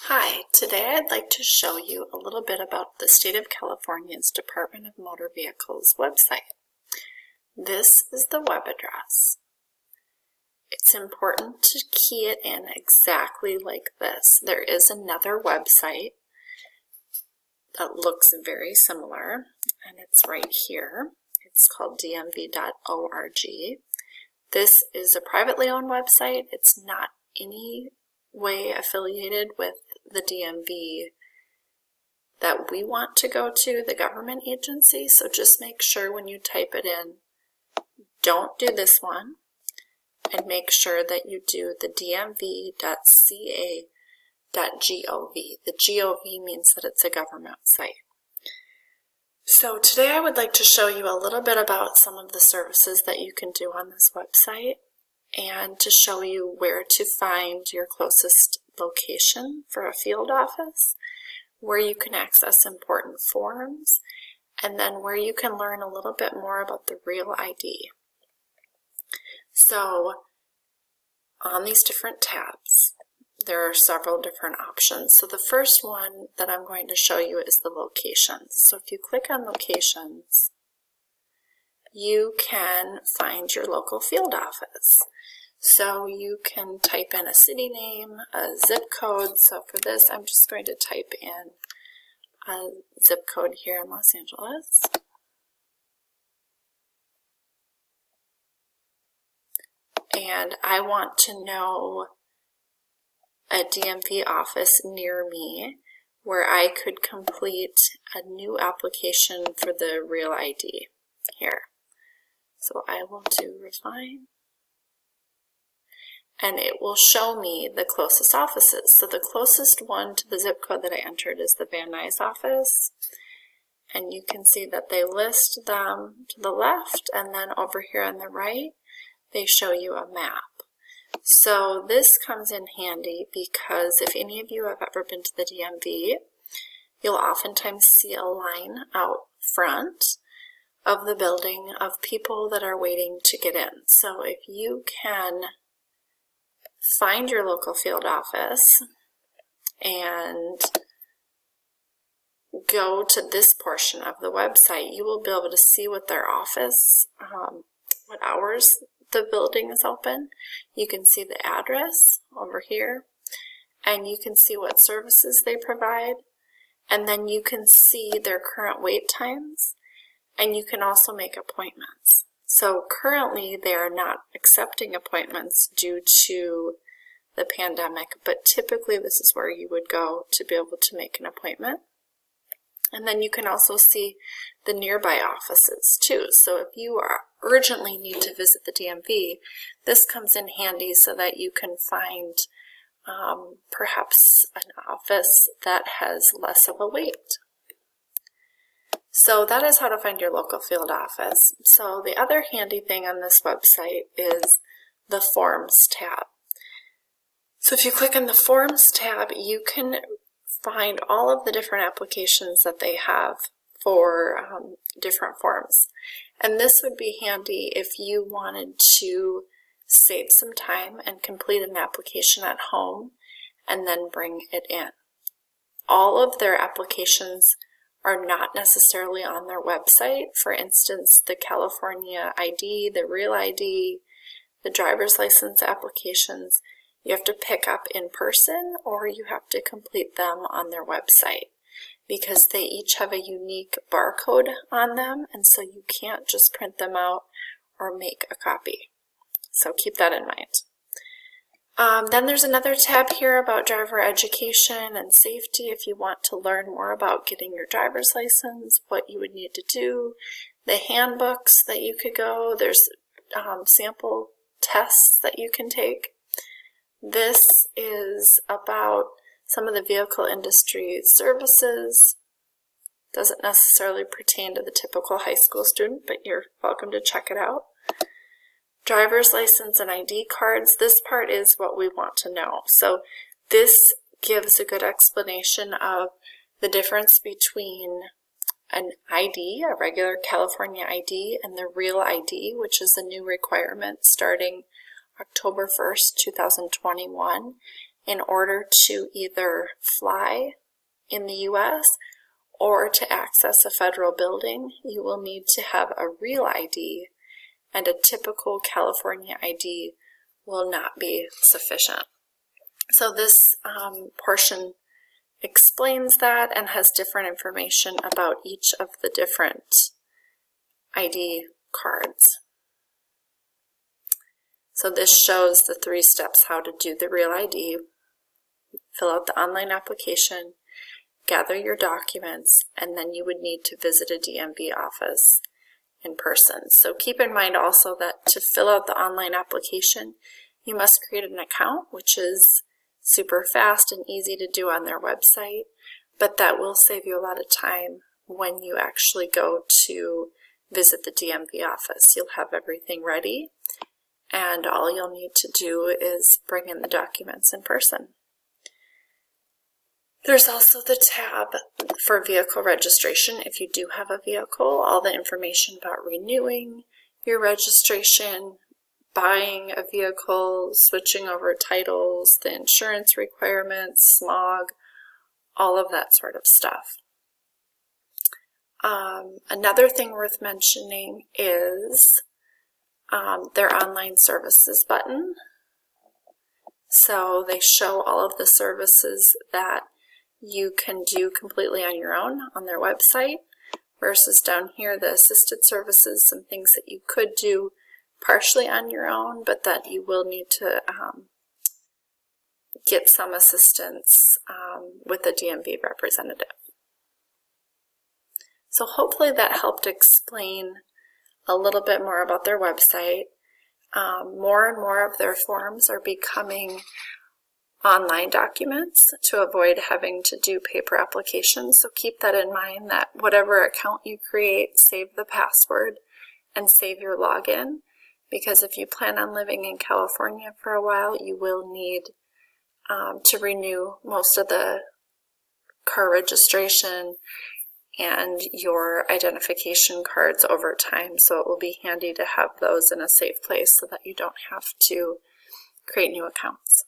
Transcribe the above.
Hi, today I'd like to show you a little bit about the State of California's Department of Motor Vehicles website. This is the web address. It's important to key it in exactly like this. There is another website that looks very similar, and it's right here. It's called dmv.org. This is a privately owned website. It's not any way affiliated with the DMV that we want to go to, the government agency. So just make sure when you type it in, don't do this one, and make sure that you do the dmv.ca.gov. The GOV means that it's a government site. So today I would like to show you a little bit about some of the services that you can do on this website, and to show you where to find your closest location for a field office, where you can access important forms, and then where you can learn a little bit more about the Real ID. So on these different tabs, there are several different options. So the first one that I'm going to show you is the locations. So if you click on locations, you can find your local field office. So you can type in a city name, a zip code. So for this, I'm just going to type in a zip code here in Los Angeles. And I want to know a DMV office near me where I could complete a new application for the Real ID here. So I will do refine, and it will show me the closest offices. So the closest one to the zip code that I entered is the Van Nuys office, and you can see that they list them to the left, and then over here on the right they show you a map. So this comes in handy because if any of you have ever been to the DMV, you'll oftentimes see a line out front of the building of people that are waiting to get in. So if you can find your local field office and go to this portion of the website, you will be able to see what their office, what hours the building is open. You can see the address over here, and you can see what services they provide, and then you can see their current wait times, and you can also make appointments. So currently they are not accepting appointments due to the pandemic, but typically this is where you would go to be able to make an appointment. And then you can also see the nearby offices too. So if you urgently need to visit the DMV, this comes in handy so that you can find perhaps an office that has less of a wait. So that is how to find your local field office. So the other handy thing on this website is the Forms tab. So if you click on the Forms tab, you can find all of the different applications that they have for different forms. And this would be handy if you wanted to save some time and complete an application at home and then bring it in. All of their applications are not necessarily on their website. For instance, the California ID, the Real ID, the driver's license applications, you have to pick up in person or you have to complete them on their website because they each have a unique barcode on them, and so you can't just print them out or make a copy. So keep that in mind. Then there's another tab here about driver education and safety if you want to learn more about getting your driver's license, what you would need to do, the handbooks that you could go, there's sample tests that you can take. This is about some of the vehicle industry services. Doesn't necessarily pertain to the typical high school student, but you're welcome to check it out. Driver's license and ID cards. This part is what we want to know. So this gives a good explanation of the difference between an ID, a regular California ID, and the Real ID, which is a new requirement starting October 1st, 2021. in order to either fly in the U.S. or to access a federal building, you will need to have a real ID, and a typical California ID will not be sufficient. So this portion explains that and has different information about each of the different ID cards. So this shows the 3 steps how to do the real ID. Fill out the online application, gather your documents, and then you would need to visit a DMV office in person. So keep in mind also that to fill out the online application, you must create an account, which is super fast and easy to do on their website, but that will save you a lot of time when you actually go to visit the DMV office. You'll have everything ready, and all you'll need to do is bring in the documents in person. There's also the tab for vehicle registration. If you do have a vehicle, all the information about renewing your registration, buying a vehicle, switching over titles, the insurance requirements, smog, all of that sort of stuff. Another thing worth mentioning is their online services button. So they show all of the services that you can do completely on your own on their website, versus down here the assisted services, some things that you could do partially on your own, but that you will need to get some assistance with a DMV representative. So hopefully that helped explain a little bit more about their website. More and more of their forms are becoming online documents to avoid having to do paper applications. So keep that in mind, that whatever account you create, save the password and save your login, because if you plan on living in California for a while, you will need to renew most of the car registration and your identification cards over time. So it will be handy to have those in a safe place so that you don't have to create new accounts.